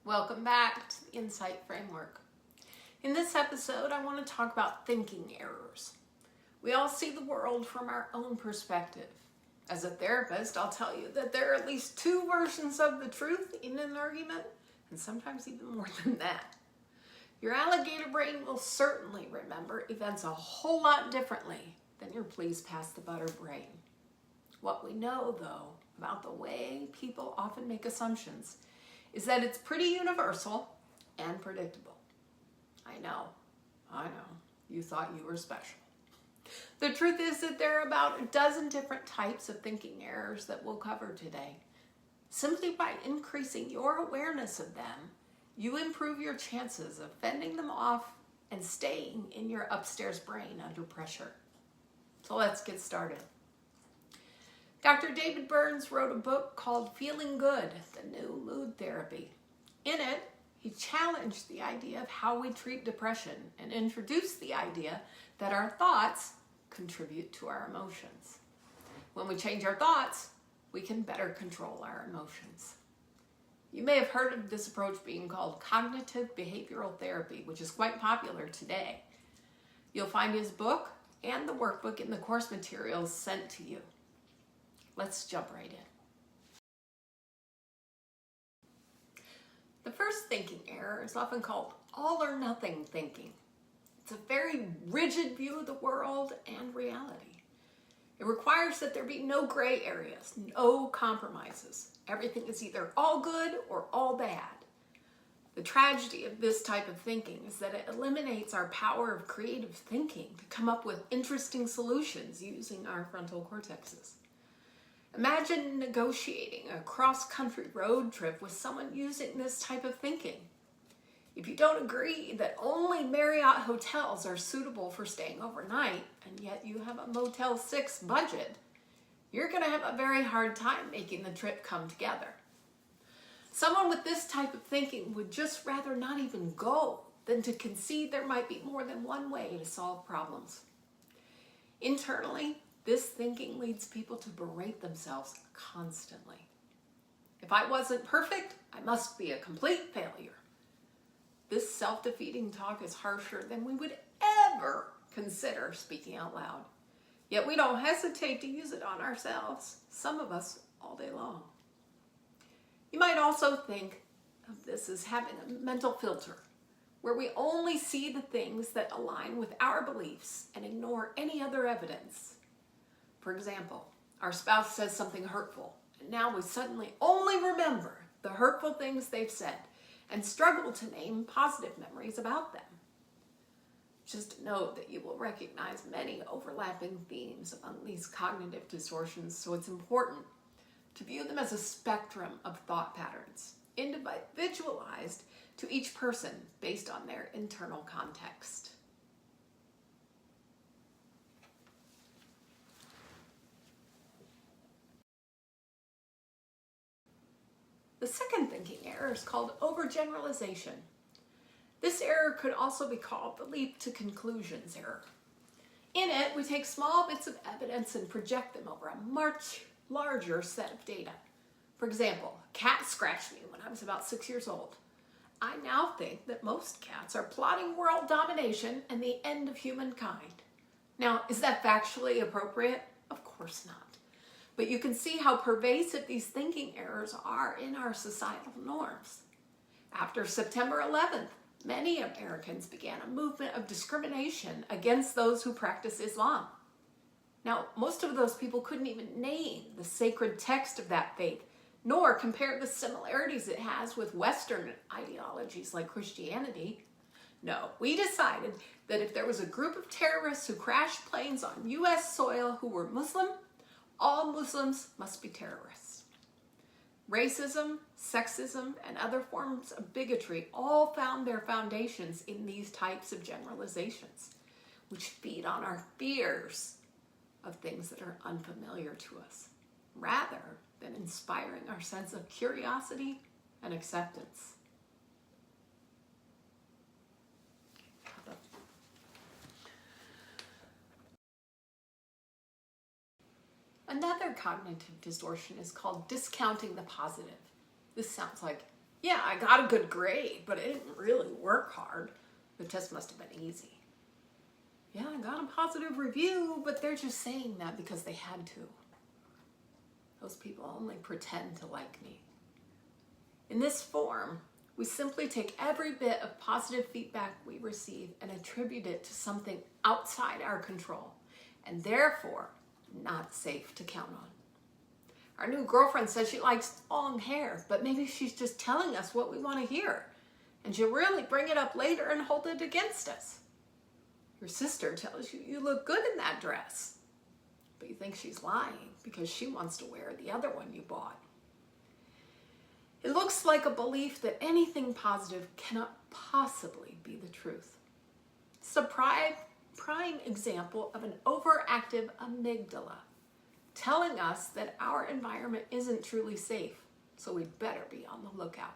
Welcome back to the Insight Framework. In this episode, I want to talk about thinking errors. We all see the world from our own perspective. As a therapist, I'll tell you that there are at least two versions of the truth in an argument, and sometimes even more than that. Your alligator brain will certainly remember events a whole lot differently than your please pass the butter brain. What we know, though, about the way people often make assumptions is that it's pretty universal and predictable. I know, you thought you were special. The truth is that there are about a dozen different types of thinking errors that we'll cover today. Simply by increasing your awareness of them, you improve your chances of fending them off and staying in your upstairs brain under pressure. So let's get started. Dr. David Burns wrote a book called Feeling Good, the New Mood Therapy. In it, he challenged the idea of how we treat depression and introduced the idea that our thoughts contribute to our emotions. When we change our thoughts, we can better control our emotions. You may have heard of this approach being called cognitive behavioral therapy, which is quite popular today. You'll find his book and the workbook in the course materials sent to you. Let's jump right in. The first thinking error is often called all or nothing thinking. It's a very rigid view of the world and reality. It requires that there be no gray areas, no compromises. Everything is either all good or all bad. The tragedy of this type of thinking is that it eliminates our power of creative thinking to come up with interesting solutions using our frontal cortexes. Imagine negotiating a cross-country road trip with someone using this type of thinking. If you don't agree that only Marriott hotels are suitable for staying overnight, and yet you have a Motel 6 budget, you're going to have a very hard time making the trip come together. Someone with this type of thinking would just rather not even go than to concede there might be more than one way to solve problems. Internally, this thinking leads people to berate themselves constantly. If I wasn't perfect, I must be a complete failure. This self-defeating talk is harsher than we would ever consider speaking out loud. Yet we don't hesitate to use it on ourselves, some of us all day long. You might also think of this as having a mental filter, where we only see the things that align with our beliefs and ignore any other evidence. For example, our spouse says something hurtful, and now we suddenly only remember the hurtful things they've said and struggle to name positive memories about them. Just note that you will recognize many overlapping themes among these cognitive distortions, so it's important to view them as a spectrum of thought patterns, individualized to each person based on their internal context. The second thinking error is called overgeneralization. This error could also be called the leap to conclusions error. In it, we take small bits of evidence and project them over a much larger set of data. For example, a cat scratched me when I was about 6 years old. I now think that most cats are plotting world domination and the end of humankind. Now, is that factually appropriate? Of course not. But you can see how pervasive these thinking errors are in our societal norms. After September 11th, many Americans began a movement of discrimination against those who practice Islam. Now, most of those people couldn't even name the sacred text of that faith, nor compare the similarities it has with Western ideologies like Christianity. No, we decided that if there was a group of terrorists who crashed planes on U.S. soil who were Muslim, all Muslims must be terrorists. Racism, sexism, and other forms of bigotry all found their foundations in these types of generalizations, which feed on our fears of things that are unfamiliar to us, rather than inspiring our sense of curiosity and acceptance. Another cognitive distortion is called discounting the positive. This sounds like Yeah, I got a good grade, but I didn't really work hard. The test must have been easy. Yeah, I got a positive review, but they're just saying that because they had to. Those people only pretend to like me. In this form, we simply take every bit of positive feedback we receive and attribute it to something outside our control, and therefore not safe to count on. Our new girlfriend says she likes long hair, but maybe she's just telling us what we want to hear, and she'll really bring it up later and hold it against us. Your sister tells you you look good in that dress, but you think she's lying because she wants to wear the other one you bought. It looks like a belief that anything positive cannot possibly be the truth. It's a prime example of an overactive amygdala telling us that our environment isn't truly safe, so we'd better be on the lookout.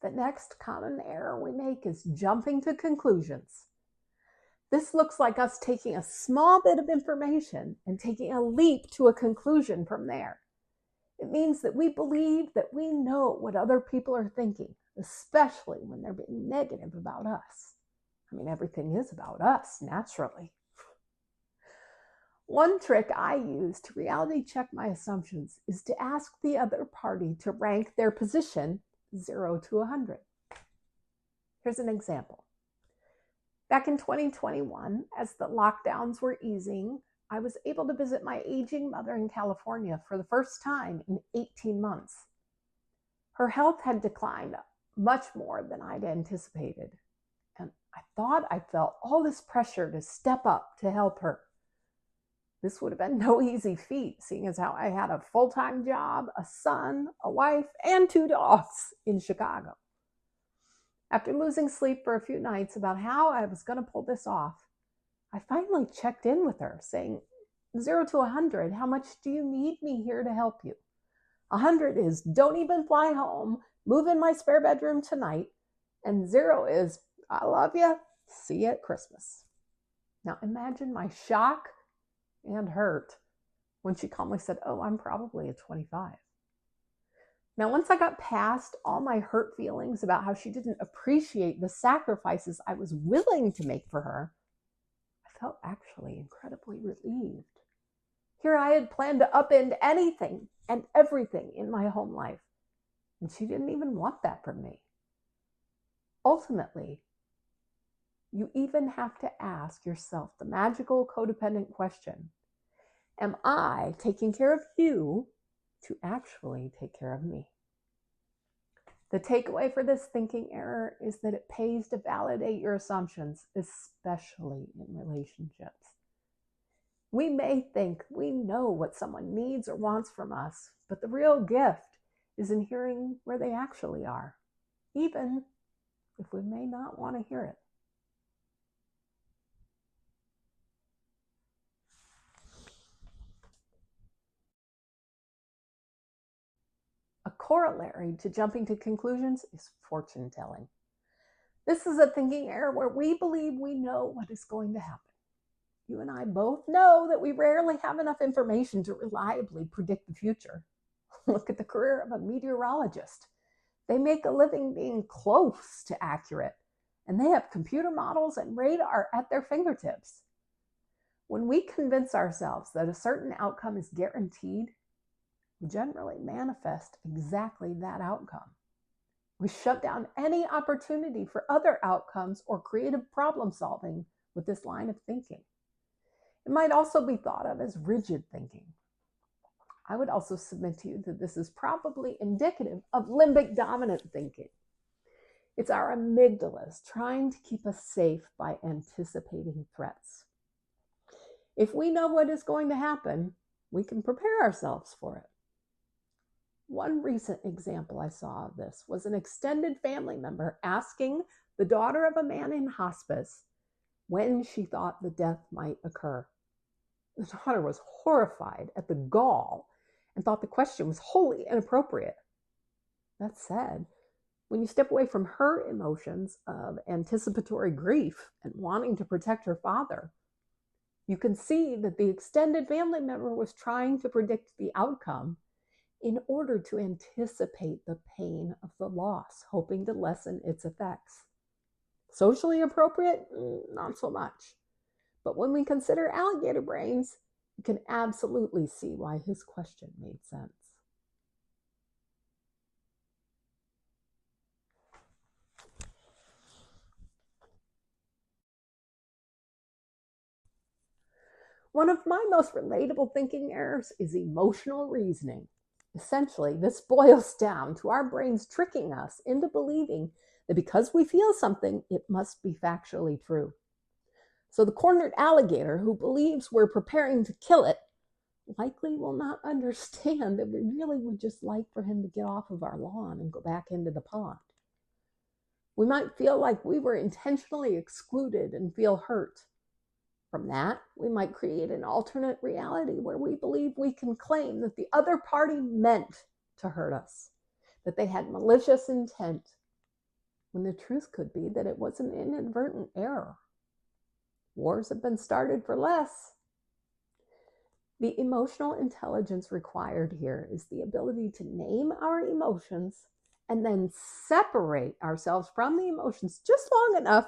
The next common error we make is jumping to conclusions. This looks like us taking a small bit of information and taking a leap to a conclusion from there. It means that we believe that we know what other people are thinking, especially when they're being negative about us. I mean, everything is about us, naturally. One trick I use to reality check my assumptions is to ask the other party to rank their position 0 to 100. Here's an example. Back in 2021, as the lockdowns were easing, I was able to visit my aging mother in California for the first time in 18 months. Her health had declined much more than I'd anticipated, and I thought I felt all this pressure to step up to help her. This would have been no easy feat, seeing as how I had a full-time job, a son, a wife, and 2 dogs in Chicago. After losing sleep for a few nights about how I was going to pull this off, I finally checked in with her, saying, 0 to 100, how much do you need me here to help you? 100 is, don't even fly home, move in my spare bedroom tonight, and 0 is, I love you, see you at Christmas. Now imagine my shock and hurt when she calmly said, oh, I'm probably a 25. Now, once I got past all my hurt feelings about how she didn't appreciate the sacrifices I was willing to make for her, I felt actually incredibly relieved. Here I had planned to upend anything and everything in my home life, and she didn't even want that from me. Ultimately, you even have to ask yourself the magical codependent question, am I taking care of you to actually take care of me? The takeaway for this thinking error is that it pays to validate your assumptions, especially in relationships. We may think we know what someone needs or wants from us, but the real gift is in hearing where they actually are, even if we may not want to hear it. A corollary to jumping to conclusions is fortune telling. This is a thinking error where we believe we know what is going to happen. You and I both know that we rarely have enough information to reliably predict the future. Look at the career of a meteorologist. They make a living being close to accurate, and they have computer models and radar at their fingertips. When we convince ourselves that a certain outcome is guaranteed, we generally manifest exactly that outcome. We shut down any opportunity for other outcomes or creative problem solving with this line of thinking. It might also be thought of as rigid thinking. I would also submit to you that this is probably indicative of limbic dominant thinking. It's our amygdalas trying to keep us safe by anticipating threats. If we know what is going to happen, we can prepare ourselves for it. One recent example I saw of this was an extended family member asking the daughter of a man in hospice when she thought the death might occur. The daughter was horrified at the gall and thought the question was wholly inappropriate. That said, when you step away from her emotions of anticipatory grief and wanting to protect her father, You can see that the extended family member was trying to predict the outcome in order to anticipate the pain of the loss, hoping to lessen its effects. Socially appropriate? Not so much. But when we consider alligator brains, you can absolutely see why his question made sense. One of my most relatable thinking errors is emotional reasoning. Essentially, this boils down to our brains tricking us into believing that because we feel something, it must be factually true. So the cornered alligator who believes we're preparing to kill it likely will not understand that we really would just like for him to get off of our lawn and go back into the pond. We might feel like we were intentionally excluded and feel hurt. From that, we might create an alternate reality where we believe we can claim that the other party meant to hurt us, that they had malicious intent, when the truth could be that it was an inadvertent error. Wars have been started for less. The emotional intelligence required here is the ability to name our emotions and then separate ourselves from the emotions just long enough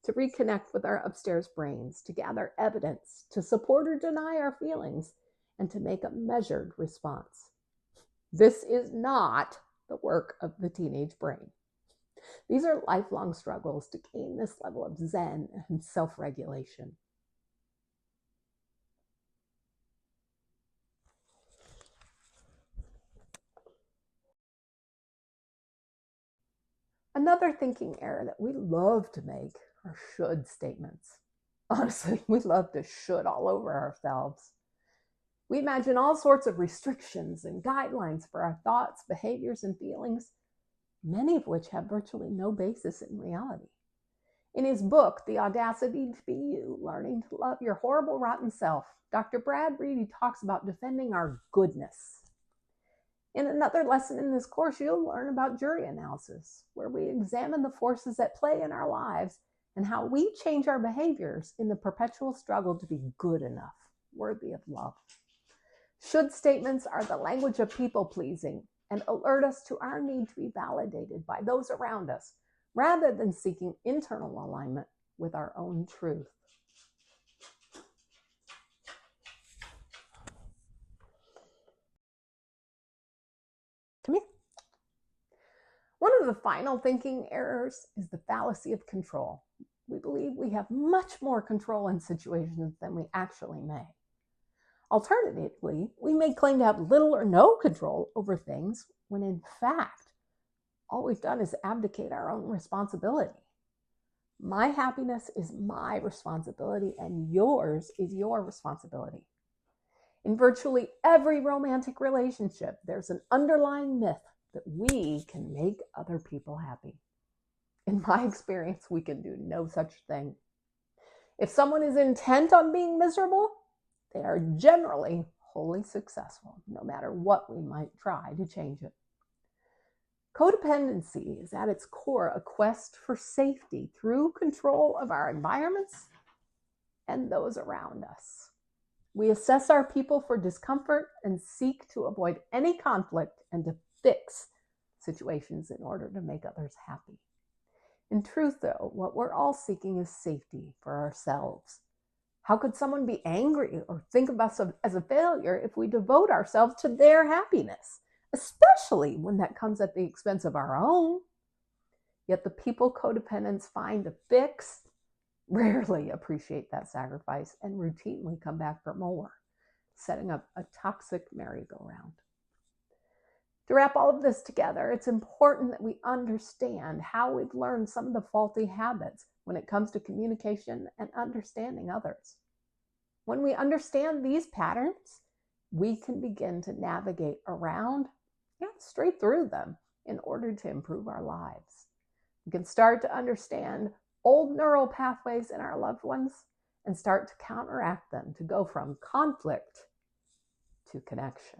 to reconnect with our upstairs brains, to gather evidence, to support or deny our feelings, and to make a measured response. This is not the work of the teenage brain. These are lifelong struggles to gain this level of zen and self-regulation. Another thinking error that we love to make are should statements. Honestly, we love to should all over ourselves. We imagine all sorts of restrictions and guidelines for our thoughts, behaviors, and feelings, many of which have virtually no basis in reality. In his book, The Audacity to Be You, Learning to Love Your Horrible, Rotten Self, Dr. Brad Reedy talks about defending our goodness. In another lesson in this course, you'll learn about jury analysis, where we examine the forces at play in our lives and how we change our behaviors in the perpetual struggle to be good enough, worthy of love. Should statements are the language of people-pleasing and alert us to our need to be validated by those around us, rather than seeking internal alignment with our own truth. Come here. One of the final thinking errors is the fallacy of control. We believe we have much more control in situations than we actually may. Alternatively, we may claim to have little or no control over things when in fact, all we've done is abdicate our own responsibility. My happiness is my responsibility and yours is your responsibility. In virtually every romantic relationship, there's an underlying myth that we can make other people happy. In my experience, we can do no such thing. If someone is intent on being miserable, they are generally wholly successful, no matter what we might try to change it. Codependency is at its core a quest for safety through control of our environments and those around us. We assess our people for discomfort and seek to avoid any conflict and to fix situations in order to make others happy. In truth, though, what we're all seeking is safety for ourselves. How could someone be angry or think of us as a failure if we devote ourselves to their happiness, especially when that comes at the expense of our own? Yet the people codependents find a fix rarely appreciate that sacrifice and routinely come back for more, setting up a toxic merry-go-round. To wrap all of this together, it's important that we understand how we've learned some of the faulty habits when it comes to communication and understanding others. When we understand these patterns, we can begin to navigate around, straight through them in order to improve our lives. We can start to understand old neural pathways in our loved ones and start to counteract them to go from conflict to connection.